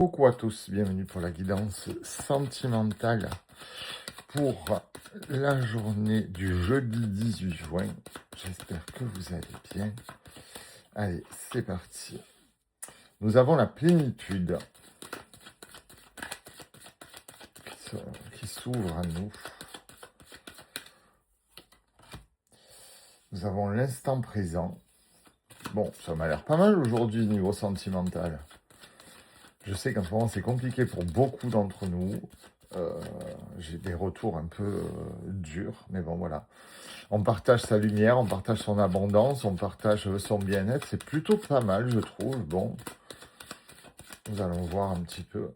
Coucou à tous, bienvenue pour la guidance sentimentale pour la journée du jeudi 18 juin. J'espère que vous allez bien. Allez, c'est parti. Nous avons la plénitude qui s'ouvre à nous. Nous avons l'instant présent. Bon, ça m'a l'air pas mal aujourd'hui niveau sentimental. Je sais qu'en ce moment c'est compliqué pour beaucoup d'entre nous. J'ai des retours un peu durs, mais bon voilà. On partage sa lumière, on partage son abondance, on partage son bien-être. C'est plutôt pas mal, je trouve. Bon, nous allons voir un petit peu.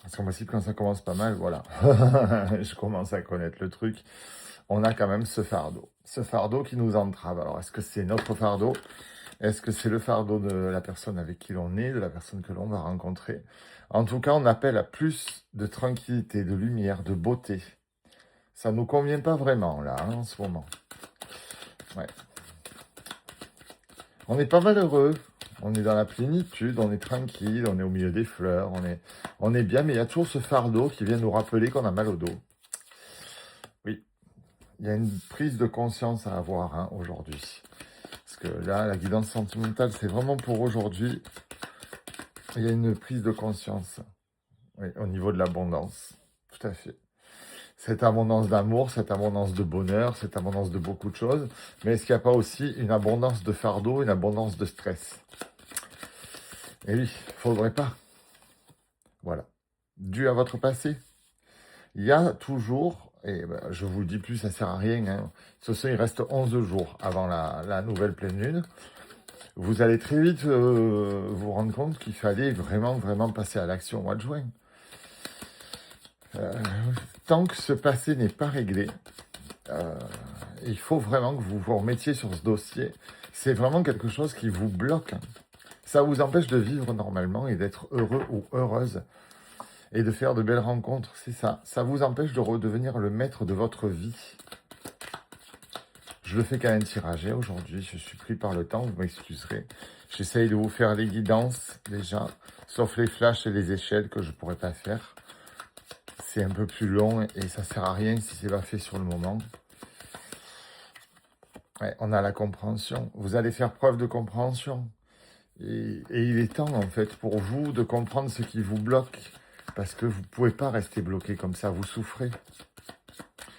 Parce qu'en principe, quand ça commence pas mal, voilà. Je commence à connaître le truc. On a quand même ce fardeau. Ce fardeau qui nous entrave. Alors, est-ce que c'est notre fardeau ? Est-ce que c'est le fardeau de la personne avec qui l'on est, de la personne que l'on va rencontrer ? En tout cas, on appelle à plus de tranquillité, de lumière, de beauté. Ça ne nous convient pas vraiment, là, en ce moment. Ouais. On est pas malheureux. On est dans la plénitude, on est tranquille, on est au milieu des fleurs, on est bien, mais il y a toujours ce fardeau qui vient nous rappeler qu'on a mal au dos. Oui, il y a une prise de conscience à avoir aujourd'hui. Parce que là, la guidance sentimentale, c'est vraiment pour aujourd'hui. Il y a une prise de conscience, oui, au niveau de l'abondance. Tout à fait. Cette abondance d'amour, cette abondance de bonheur, cette abondance de beaucoup de choses. Mais est-ce qu'il n'y a pas aussi une abondance de fardeau, une abondance de stress ? Eh oui, faudrait pas. Voilà. Dû à votre passé. Il y a toujours, et ben, je vous le dis plus, ça sert à rien. Il reste 11 jours avant la nouvelle pleine lune. Vous allez très vite vous rendre compte qu'il fallait vraiment passer à l'action au mois de juin. Tant que ce passé n'est pas réglé, il faut vraiment que vous vous remettiez sur ce dossier. C'est vraiment quelque chose qui vous bloque. Ça vous empêche de vivre normalement et d'être heureux ou heureuse et de faire de belles rencontres, c'est ça. Ça vous empêche de redevenir le maître de votre vie. Je le fais quand même tirager aujourd'hui, je suis pris par le temps, vous m'excuserez. J'essaye de vous faire les guidances déjà, sauf les flashs et les échelles que je ne pourrais pas faire. C'est un peu plus long et ça sert à rien si c'est pas fait sur le moment. Ouais, on a la compréhension. Vous allez faire preuve de compréhension. Et il est temps, en fait, pour vous de comprendre ce qui vous bloque. Parce que vous ne pouvez pas rester bloqué comme ça, vous souffrez.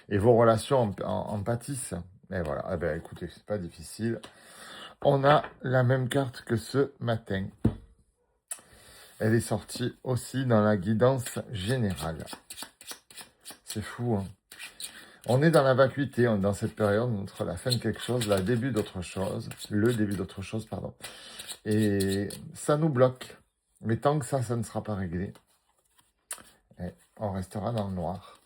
Et vos relations en pâtissent. Et voilà, eh ben, écoutez, c'est pas difficile. On a la même carte que ce matin. Elle est sortie aussi dans la guidance générale. C'est fou, hein. On est dans la vacuité, on est dans cette période entre la fin de quelque chose, le début d'autre chose, pardon. Et ça nous bloque. Mais tant que ça ne sera pas réglé, on restera dans le noir.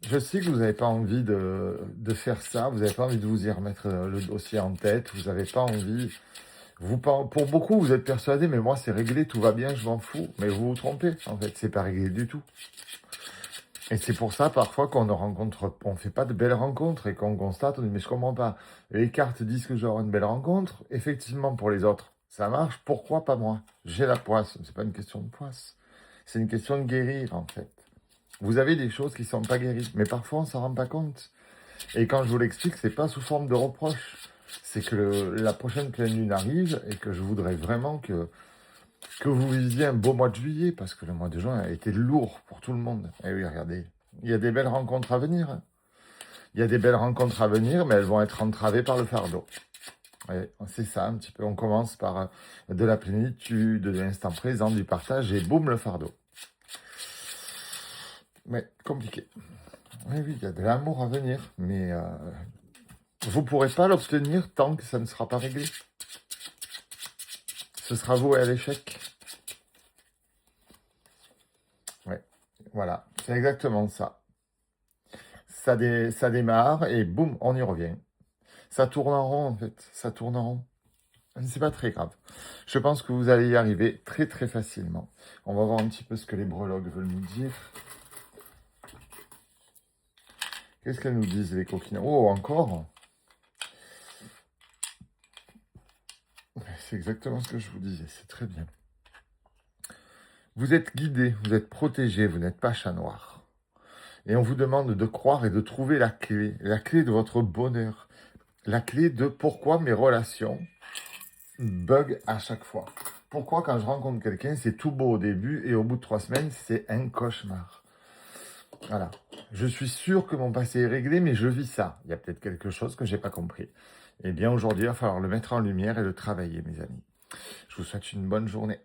Je sais que vous n'avez pas envie de faire ça, vous n'avez pas envie de vous y remettre le dossier en tête, vous n'avez pas envie... Pour beaucoup, vous êtes persuadés, mais moi c'est réglé, tout va bien, je m'en fous. Mais vous vous trompez, en fait, c'est pas réglé du tout. Et c'est pour ça, parfois, on fait pas de belles rencontres et qu'on constate, on dit, mais je comprends pas. Les cartes disent que je vais avoir une belle rencontre. Effectivement, pour les autres, ça marche. Pourquoi pas moi ? J'ai la poisse. C'est pas une question de poisse. C'est une question de guérir, en fait. Vous avez des choses qui sont pas guéries, mais parfois, on s'en rend pas compte. Et quand je vous l'explique, c'est pas sous forme de reproche. C'est que la prochaine pleine lune arrive et que je voudrais vraiment que vous visiez un beau mois de juillet, parce que le mois de juin a été lourd pour tout le monde. Et oui, regardez, il y a des belles rencontres à venir. Il y a des belles rencontres à venir, mais elles vont être entravées par le fardeau. Et c'est ça, un petit peu. On commence par de la plénitude, de l'instant présent, du partage, et boum, le fardeau. Mais compliqué. Oui, il y a de l'amour à venir, mais vous ne pourrez pas l'obtenir tant que ça ne sera pas réglé. Ce sera voué à l'échec. Ouais, voilà, c'est exactement ça. Ça démarre et boum, on y revient. Ça tourne en rond, en fait. Ça tourne en rond. C'est pas très grave. Je pense que vous allez y arriver très facilement. On va voir un petit peu ce que les breloques veulent nous dire. Qu'est-ce qu'elles nous disent, les coquines ? Oh, encore ? c'est exactement ce que je vous disais, c'est très bien. Vous êtes guidé, vous êtes protégé, vous n'êtes pas chat noir. Et on vous demande de croire et de trouver la clé de votre bonheur, la clé de pourquoi mes relations bug à chaque fois. Pourquoi quand je rencontre quelqu'un, c'est tout beau au début et au bout de 3 semaines, c'est un cauchemar. Voilà. Je suis sûr que mon passé est réglé, mais je vis ça. Il y a peut-être quelque chose que j'ai pas compris. Eh bien, aujourd'hui, il va falloir le mettre en lumière et le travailler, mes amis. Je vous souhaite une bonne journée.